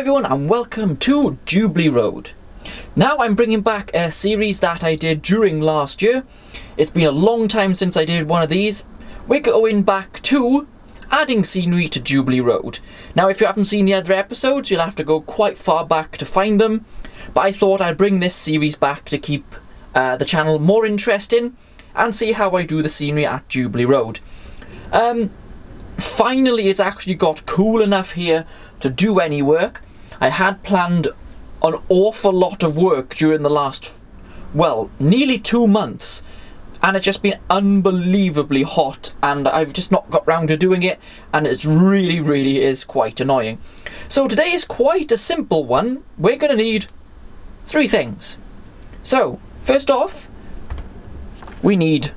everyone and welcome to Jubulee Road. Now I'm bringing back a series that I did during last year. It's been a long time since I did one of these. We're going back to adding scenery to Jubulee Road. Now if you haven't seen the other episodes, you'll have to go quite far back to find them. But I thought I'd bring this series back to keep the channel more interesting and see how I do the scenery at Jubulee Road. Finally it's actually got cool enough here to do any work. I had planned an awful lot of work during the last, well, nearly 2 months, and it's just been unbelievably hot and I've just not got round to doing it, and it's really is quite annoying. So today is quite a simple one. We're going to need 3 things. So first off, we need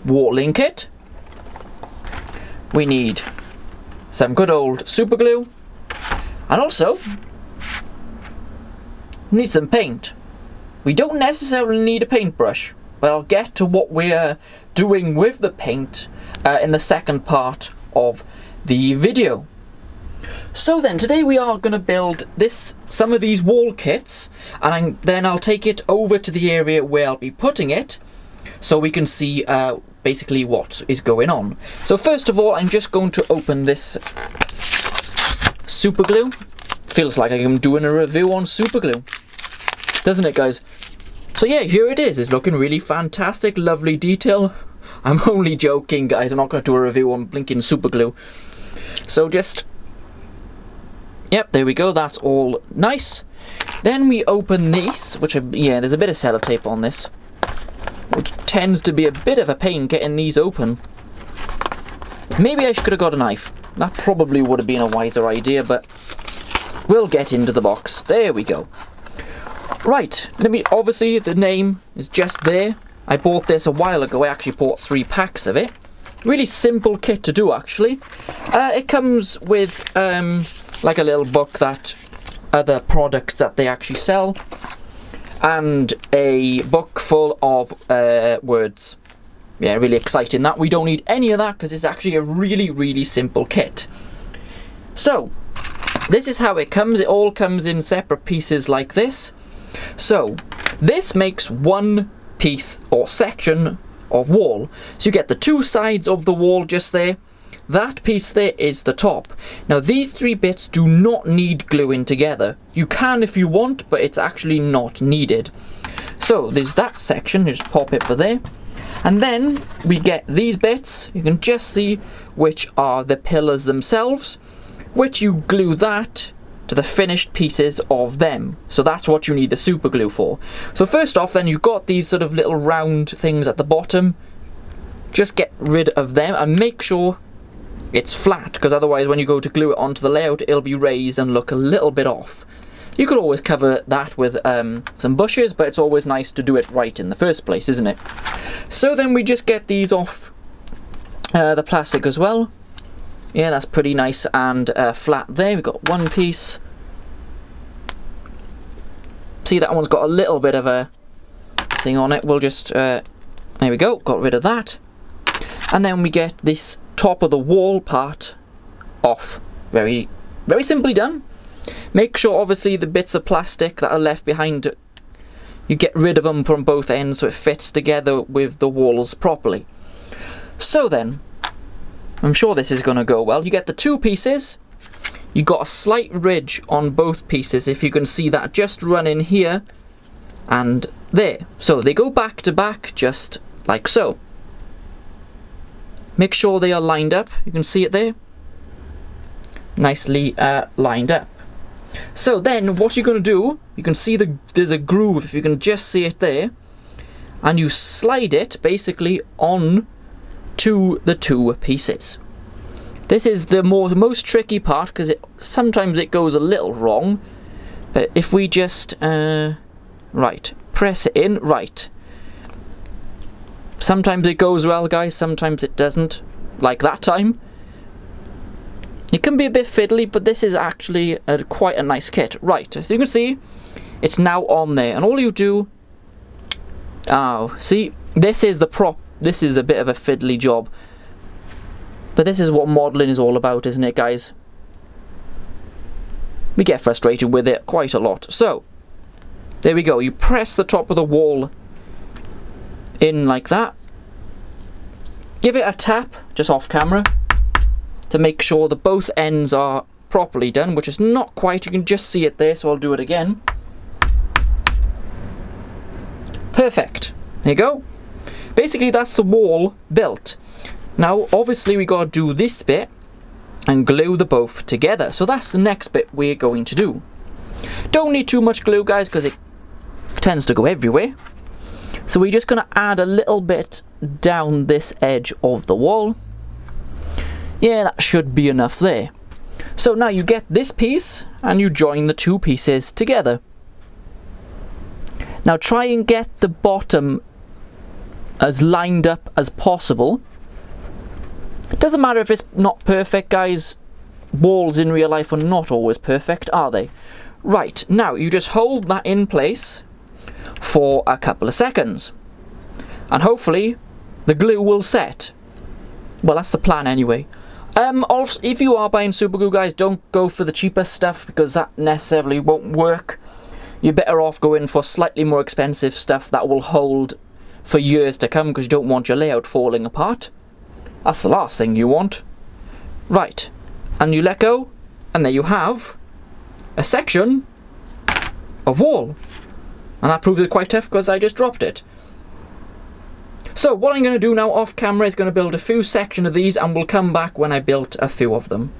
walling kit. We need some good old super glue, and also need some paint. We don't necessarily need a paintbrush, but I'll get to what we're doing with the paint in the second part of the video. So then today we are going to build some of these wall kits, and then I'll take it over to the area where I'll be putting it so we can see basically what is going on. So first of all, I'm just going to open this super glue. Feels like I'm doing a review on super glue, doesn't it, guys? So yeah, here it is. It's looking really fantastic, lovely detail. I'm only joking, guys. I'm not going to do a review on blinking super glue. So just, yep, there we go. That's all nice. Then we open these, which are, yeah, there's a bit of sellotape on this, which tends to be a bit of a pain getting these open. Maybe I could have got a knife. That probably would have been a wiser idea, but we'll get into the box. There we go. Right, obviously the name is just there. I bought this a while ago. I actually bought 3 packs of it. Really simple kit to do, actually. It comes with like a little book that other products that they actually sell, and a book full of words. Yeah, really exciting that. We don't need any of that because it's actually a really simple kit. So this is how it comes. It all comes in separate pieces like this. So this makes one piece or section of wall. So you get the 2 sides of the wall just there. That piece there is the top. Now these 3 bits do not need gluing together. You can if you want, but it's actually not needed. So there's that section, just pop it for there. And then we get these bits. You can just see which are the pillars themselves, which you glue that to the finished pieces of them. So that's what you need the super glue for. So first off then, you've got these sort of little round things at the bottom. Just get rid of them and make sure it's flat, because otherwise when you go to glue it onto the layout, it'll be raised and look a little bit off. You could always cover that with some bushes, but it's always nice to do it right in the first place, isn't it? So then we just get these off the plastic as well. Yeah, that's pretty nice and flat there. We've got one piece. See, that one's got a little bit of a thing on it. We'll just, there we go, got rid of that. And then we get this top of the wall part off. Very simply done. Make sure obviously the bits of plastic that are left behind, you get rid of them from both ends so it fits together with the walls properly. So then, I'm sure this is going to go well. You get the 2 pieces. You got a slight ridge on both pieces, if you can see that, just running here and there. So they go back to back just like so. Make sure they are lined up. You can see it there. Nicely lined up. So then what you're going to do, you can see there's a groove, if you can just see it there, and you slide it basically on to the 2 pieces. This is the most tricky part, because sometimes it goes a little wrong, but if we just right, press it in, right. Sometimes it goes well, guys, sometimes it doesn't, like that time. It can be a bit fiddly, but this is actually quite a nice kit. Right, so you can see it's now on there, and all you do, oh, see, this is the prop. This is a bit of a fiddly job, but this is what modelling is all about, isn't it, guys? we get frustrated with it quite a lot. So there we go, you press the top of the wall in like that, give it a tap just off camera to make sure that both ends are properly done, which is not quite, you can just see it there, so I'll do it again. Perfect, there you go. Basically that's the wall built. Now obviously we gotta do this bit and glue the both together, so that's the next bit we're going to do. Don't need too much glue, guys, because it tends to go everywhere. So we're just gonna add a little bit down this edge of the wall. Yeah, that should be enough there. So now you get this piece and you join the two pieces together. Now try and get the bottom as lined up as possible. It doesn't matter if it's not perfect, guys. Walls in real life are not always perfect, are they? Right, now you just hold that in place for a couple of seconds. And hopefully the glue will set. Well, that's the plan anyway. Also, if you are buying super glue, guys, don't go for the cheapest stuff because that necessarily won't work. You're better off going for slightly more expensive stuff that will hold for years to come because you don't want your layout falling apart. That's the last thing you want. Right, and you let go, and there you have a section of wall. And that proves it quite tough because I just dropped it. So what I'm going to do now off camera is going to build a few sections of these, and we'll come back when I built a few of them.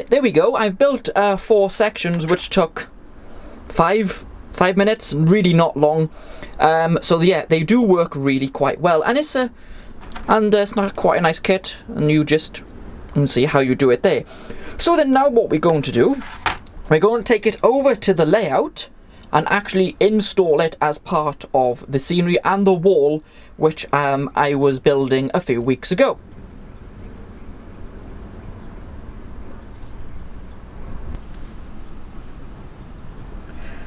There we go, I've built 4 sections which took 5 minutes, really not long. So yeah, they do work really quite well, and it's not quite a nice kit, and you just can see how you do it there. So then now what we're going to do, we're going to take it over to the layout and actually install it as part of the scenery and the wall which I was building a few weeks ago.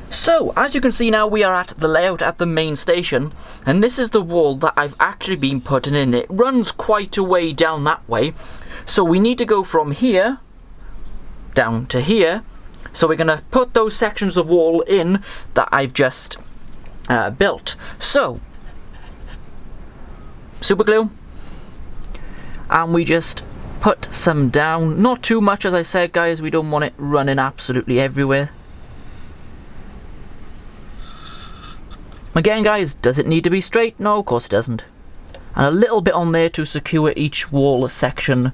So, as you can see now, we are at the layout at the main station, and this is the wall that I've actually been putting in. It runs quite a way down that way, so we need to go from here down to here. So we're going to put those sections of wall in that I've just built. So, super glue, and we just put some down. Not too much, as I said, guys, we don't want it running absolutely everywhere. Again, guys, does it need to be straight? No, of course it doesn't. And a little bit on there to secure each wall section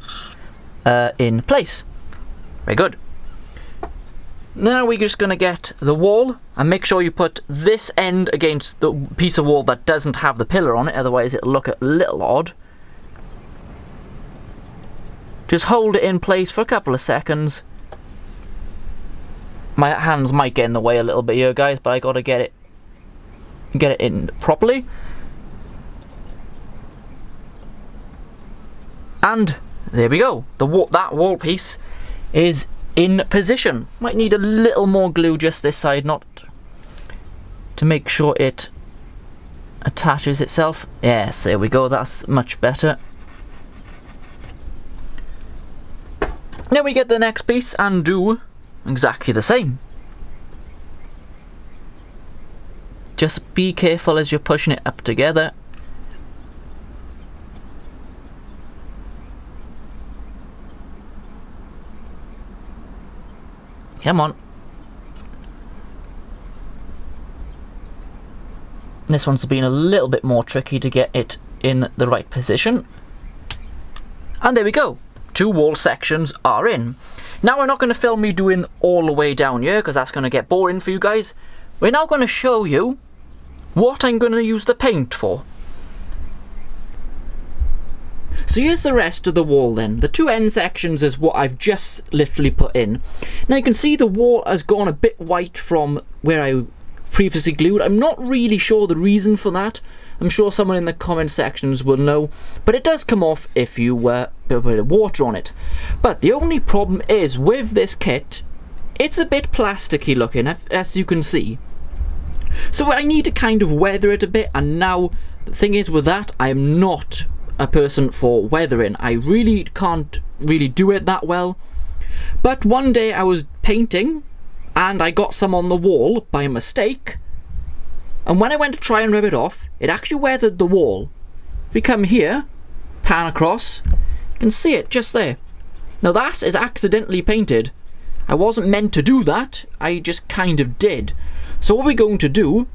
in place. Very good. Now we're just going to get the wall and make sure you put this end against the piece of wall that doesn't have the pillar on it, otherwise it'll look a little odd. Just hold it in place for a couple of seconds. My hands might get in the way a little bit here, guys, but I gotta get it in properly. And there we go. That wall piece is in position. Might need a little more glue just this side, not to make sure it attaches itself. Yes, there we go. That's much better. Then we get the next piece and do exactly the same. Just be careful as you're pushing it up together. Come on. This one's been a little bit more tricky to get it in the right position. And there we go. 2 wall sections are in. Now we're not going to film me doing all the way down here because that's going to get boring for you guys. We're now going to show you what I'm going to use the paint for. So here's the rest of the wall then. The 2 end sections is what I've just literally put in. Now you can see the wall has gone a bit white from where I previously glued. I'm not really sure the reason for that. I'm sure someone in the comment sections will know. But it does come off if you put a bit of water on it. But the only problem is with this kit, it's a bit plasticky looking, as you can see. So I need to kind of weather it a bit, and now the thing is with that, I am not a person for weathering. I really can't really do it that well. But one day I was painting and I got some on the wall by mistake, and when I went to try and rub it off, it actually weathered the wall. If we come here, pan across, you can see it just there. Now that is accidentally painted. I wasn't meant to do that, I just kind of did. So what we're going to do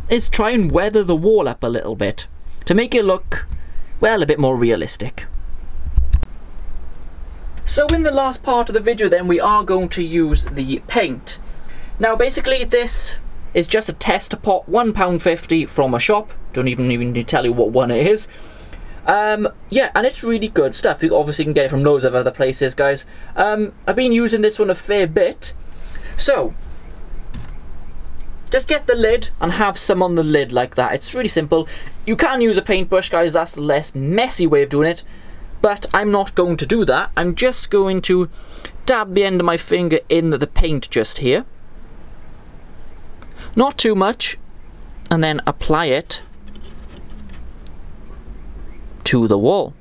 is try and weather the wall up a little bit to make it look, well, a bit more realistic. So in the last part of the video then, we are going to use the paint. Now basically this is just a tester pot, £1.50 from a shop. Don't even need to tell you what one it is. Yeah, and it's really good stuff. You obviously can get it from loads of other places, guys. I've been using this one a fair bit. So just get the lid and have some on the lid like that. It's really simple. You can use a paintbrush, guys, that's the less messy way of doing it, but I'm not going to do that. I'm just going to dab the end of my finger in the paint just here. Not too much, and then apply it to the wall.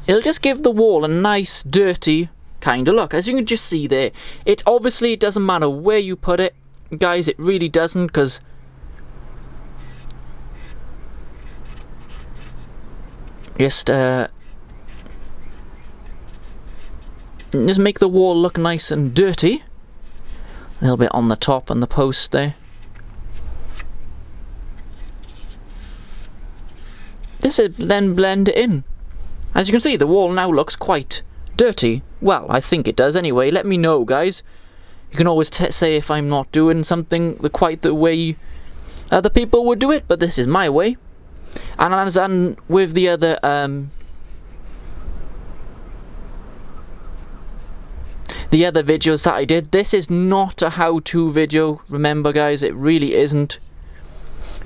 It'll just give the wall a nice dirty kind of look. As you can just see there, it obviously doesn't matter where you put it, guys, it really doesn't, because just make the wall look nice and dirty. A little bit on the top and the post there. This is then blend it in. As you can see, the wall now looks quite dirty. Well, I think it does anyway. Let me know, guys. You can always say if I'm not doing something quite the way other people would do it, but this is my way. And as with the other videos that I did, this is not a how-to video, remember, guys, it really isn't.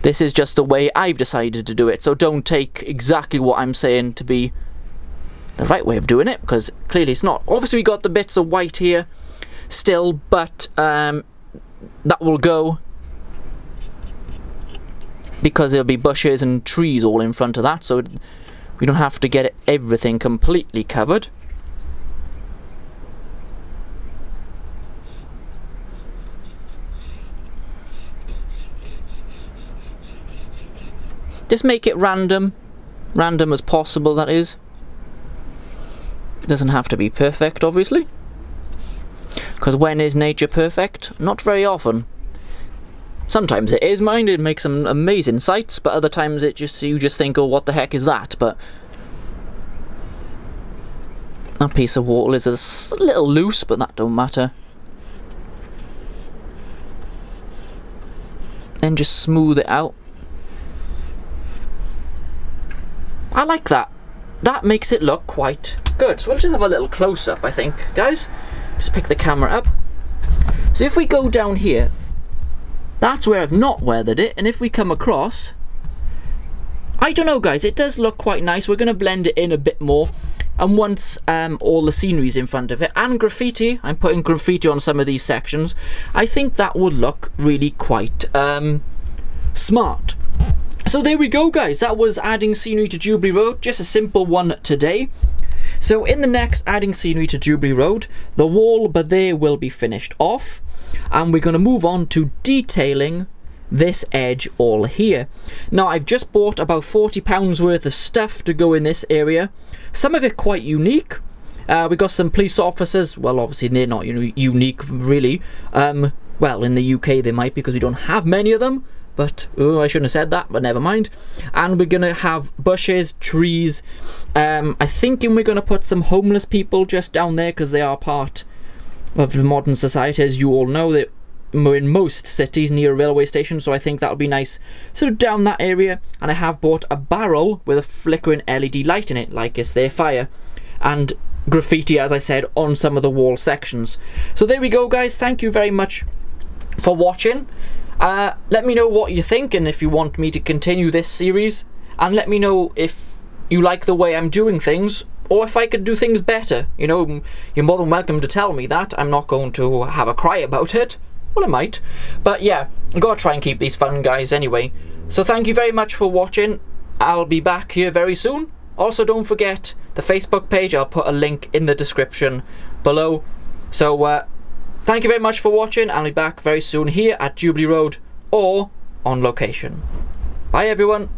This is just the way I've decided to do it, so don't take exactly what I'm saying to be the right way of doing it, because clearly it's not. Obviously we got the bits of white here still, but that will go because there'll be bushes and trees all in front of that, so we don't have to get everything completely covered. Just make it random as possible, that is. Doesn't have to be perfect, obviously, because when is nature perfect? Not very often. Sometimes it is, mind, it makes some amazing sights, but other times you just think, oh, what the heck is that? But that piece of wall is a little loose, but that don't matter. Then just smooth it out. I like that. That makes it look quite good. So we'll just have a little close-up, I think, guys. Just pick the camera up. So if we go down here, that's where I've not weathered it, and if we come across, I don't know, guys, it does look quite nice. We're going to blend it in a bit more, and once all the scenery's in front of it, and graffiti, I'm putting graffiti on some of these sections, I think that would look really quite smart. So there we go, guys, that was adding scenery to Jubulee Road, just a simple one today. So in the next adding scenery to Jubulee Road, the wall but there will be finished off, and we're going to move on to detailing this edge all here. Now I've just bought about £40 worth of stuff to go in this area, some of it quite unique. We got some police officers, well obviously they're not unique really, well in the UK they might, because we don't have many of them. But, oh, I shouldn't have said that, but never mind. And we're going to have bushes, trees. I think we're going to put some homeless people just down there, because they are part of the modern society. As you all know, they're in most cities near a railway station, so I think that'll be nice sort of down that area. And I have bought a barrel with a flickering LED light in it, like it's their fire. And graffiti, as I said, on some of the wall sections. So there we go, guys. Thank you very much for watching. Let me know what you think, and if you want me to continue this series, and let me know if you like the way I'm doing things, or if I could do things better. You know, you're more than welcome to tell me that. I'm not going to have a cry about it. Well, I might. But yeah, I've got to try and keep these fun, guys, anyway. So thank you very much for watching. I'll be back here very soon. Also, don't forget the Facebook page. I'll put a link in the description below. So thank you very much for watching. I'll be back very soon here at Jubulee Road or on location. Bye everyone.